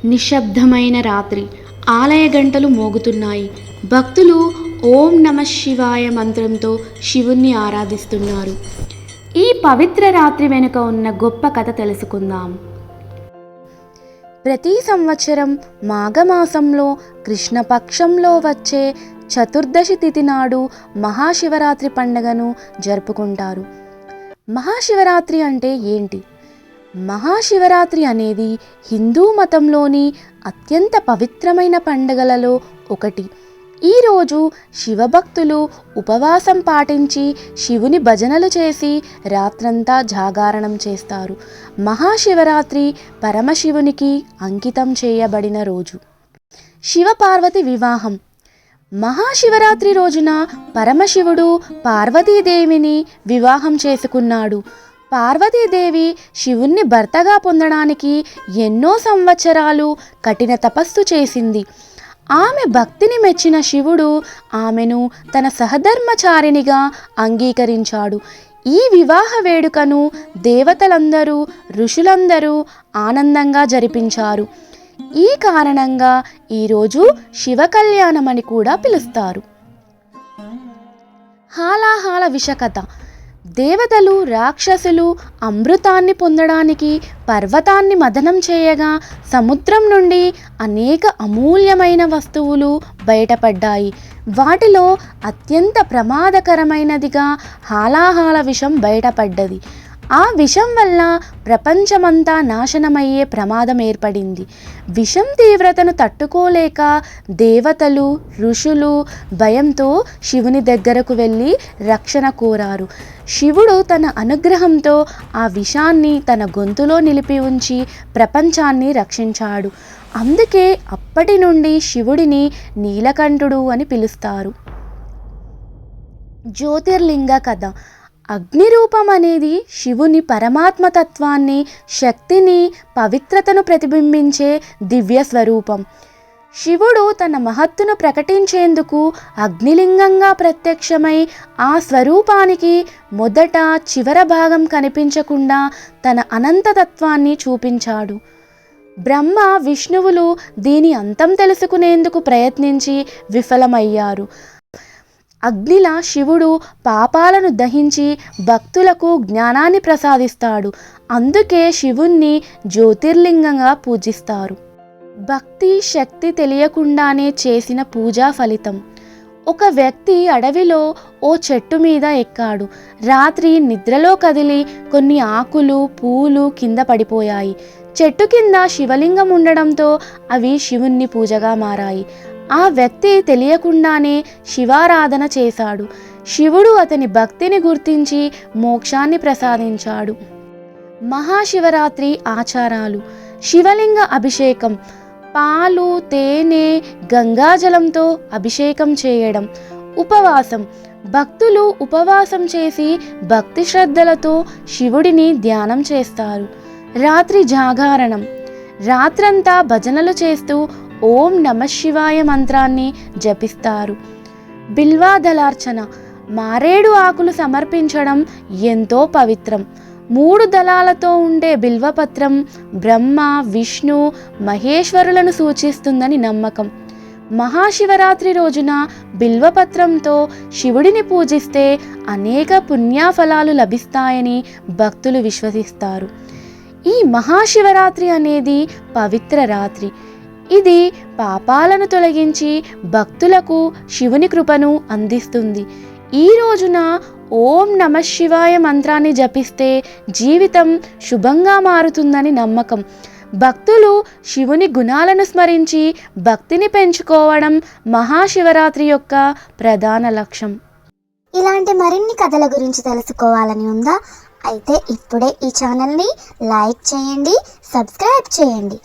నిశ్శబ్దమైన రాత్రి. ఆలయ గంటలు మోగుతున్నాయి. భక్తులు ఓం నమః శివాయ మంత్రంతో శివుణ్ణి ఆరాధిస్తున్నారు. ఈ పవిత్ర రాత్రి వెనుక ఉన్న గొప్ప కథ తెలుసుకుందాం. ప్రతి సంవత్సరం మాఘమాసంలో కృష్ణపక్షంలో వచ్చే చతుర్దశి తిథి నాడు మహాశివరాత్రి పండుగను జరుపుకుంటారు. మహాశివరాత్రి అంటే ఏంటి? మహాశివరాత్రి అనేది హిందూ మతంలోని అత్యంత పవిత్రమైన పండుగలలో ఒకటి. ఈరోజు శివభక్తులు ఉపవాసం పాటించి శివుని భజనలు చేసి రాత్రంతా జాగారణం చేస్తారు. మహాశివరాత్రి పరమశివునికి అంకితం చేయబడిన రోజు. శివపార్వతి వివాహం. మహాశివరాత్రి రోజున పరమశివుడు పార్వతీదేవిని వివాహం చేసుకున్నాడు. పార్వతీదేవి శివుణ్ణి భర్తగా పొందడానికి ఎన్నో సంవత్సరాలు కఠిన తపస్సు చేసింది. ఆమె భక్తిని మెచ్చిన శివుడు ఆమెను తన సహధర్మచారిణిగా అంగీకరించాడు. ఈ వివాహ వేడుకను దేవతలందరూ, ఋషులందరూ ఆనందంగా జరిపించారు. ఈ కారణంగా ఈరోజు శివ కళ్యాణం అని కూడా పిలుస్తారు. హాలాహల విషకథ. దేవతలు, రాక్షసులు అమృతాన్ని పొందడానికి పర్వతాన్ని మథనం చేయగా సముద్రం నుండి అనేక అమూల్యమైన వస్తువులు బయటపడ్డాయి. వాటిలో అత్యంత ప్రమాదకరమైనదిగా హాలాహల విషం బయటపడ్డది. ఆ విషం వల్ల ప్రపంచమంతా నాశనమయ్యే ప్రమాదం ఏర్పడింది. విషం తీవ్రతను తట్టుకోలేక దేవతలు, ఋషులు భయంతో శివుని దగ్గరకు వెళ్ళి రక్షణ కోరారు. శివుడు తన అనుగ్రహంతో ఆ విషాన్ని తన గొంతులో నిలిపి ఉంచి ప్రపంచాన్ని రక్షించాడు. అందుకే అప్పటి నుండి శివుడిని నీలకంఠుడు అని పిలుస్తారు. జ్యోతిర్లింగ కథ. అగ్నిరూపం అనేది శివుని పరమాత్మతత్వాన్ని, శక్తిని, పవిత్రతను ప్రతిబింబించే దివ్య స్వరూపం. శివుడు తన మహత్తును ప్రకటించేందుకు అగ్నిలింగంగా ప్రత్యక్షమై ఆ స్వరూపానికి మొదట చివర భాగం కనిపించకుండా తన అనంతతత్వాన్ని చూపించాడు. బ్రహ్మ, విష్ణువులు దీని అంతం తెలుసుకునేందుకు ప్రయత్నించి విఫలమయ్యారు. అగ్నిలా శివుడు పాపాలను దహించి భక్తులకు జ్ఞానాన్ని ప్రసాదిస్తాడు. అందుకే శివుణ్ణి జ్యోతిర్లింగంగా పూజిస్తారు. భక్తి, శక్తి తెలియకుండానే చేసిన పూజా ఫలితం. ఒక వ్యక్తి అడవిలో ఓ చెట్టు మీద ఎక్కాడు. రాత్రి నిద్రలో కదిలి కొన్ని ఆకులు, పూలు కింద పడిపోయాయి. చెట్టు కింద శివలింగం ఉండడంతో అవి శివుణ్ణి పూజగా మారాయి. ఆ వ్యక్తి తెలియకుండానే శివారాధన చేశాడు. శివుడు అతని భక్తిని గుర్తించి మోక్షాన్ని ప్రసాదించాడు. మహాశివరాత్రి ఆచారాలు. శివలింగ అభిషేకం. పాలు, తేనె, గంగాజలంతో అభిషేకం చేయడం. ఉపవాసం. భక్తులు ఉపవాసం చేసి భక్తి శ్రద్ధలతో శివుడిని ధ్యానం చేస్తారు. రాత్రి జాగారణం. రాత్రంతా భజనలు చేస్తూ ఓం నమః శివాయ మంత్రాన్ని జపిస్తారు. బిల్వాదళార్చన. మారేడు ఆకులు సమర్పించడం ఎంతో పవిత్రం. 3 దళాలతో ఉండే బిల్వపత్రం బ్రహ్మ, విష్ణు, మహేశ్వరులను సూచిస్తుందని నమ్మకం. మహాశివరాత్రి రోజున బిల్వపత్రంతో శివుడిని పూజిస్తే అనేక పుణ్యఫలాలు లభిస్తాయని భక్తులు విశ్వసిస్తారు. ఈ మహాశివరాత్రి అనేది పవిత్ర రాత్రి. ఇది పాపాలను తొలగించి భక్తులకు శివుని కృపను అందిస్తుంది. ఈ రోజున ఓం నమః శివాయ మంత్రాన్ని జపిస్తే జీవితం శుభంగా మారుతుందని నమ్మకం. భక్తులు శివుని గుణాలను స్మరించి భక్తిని పెంచుకోవడం మహాశివరాత్రి యొక్క ప్రధాన లక్ష్యం. ఇలాంటి మరిన్ని కథల గురించి తెలుసుకోవాలని ఉందా? అయితే ఇప్పుడే ఈ ఛానల్ని లైక్ చేయండి, సబ్స్క్రైబ్ చేయండి.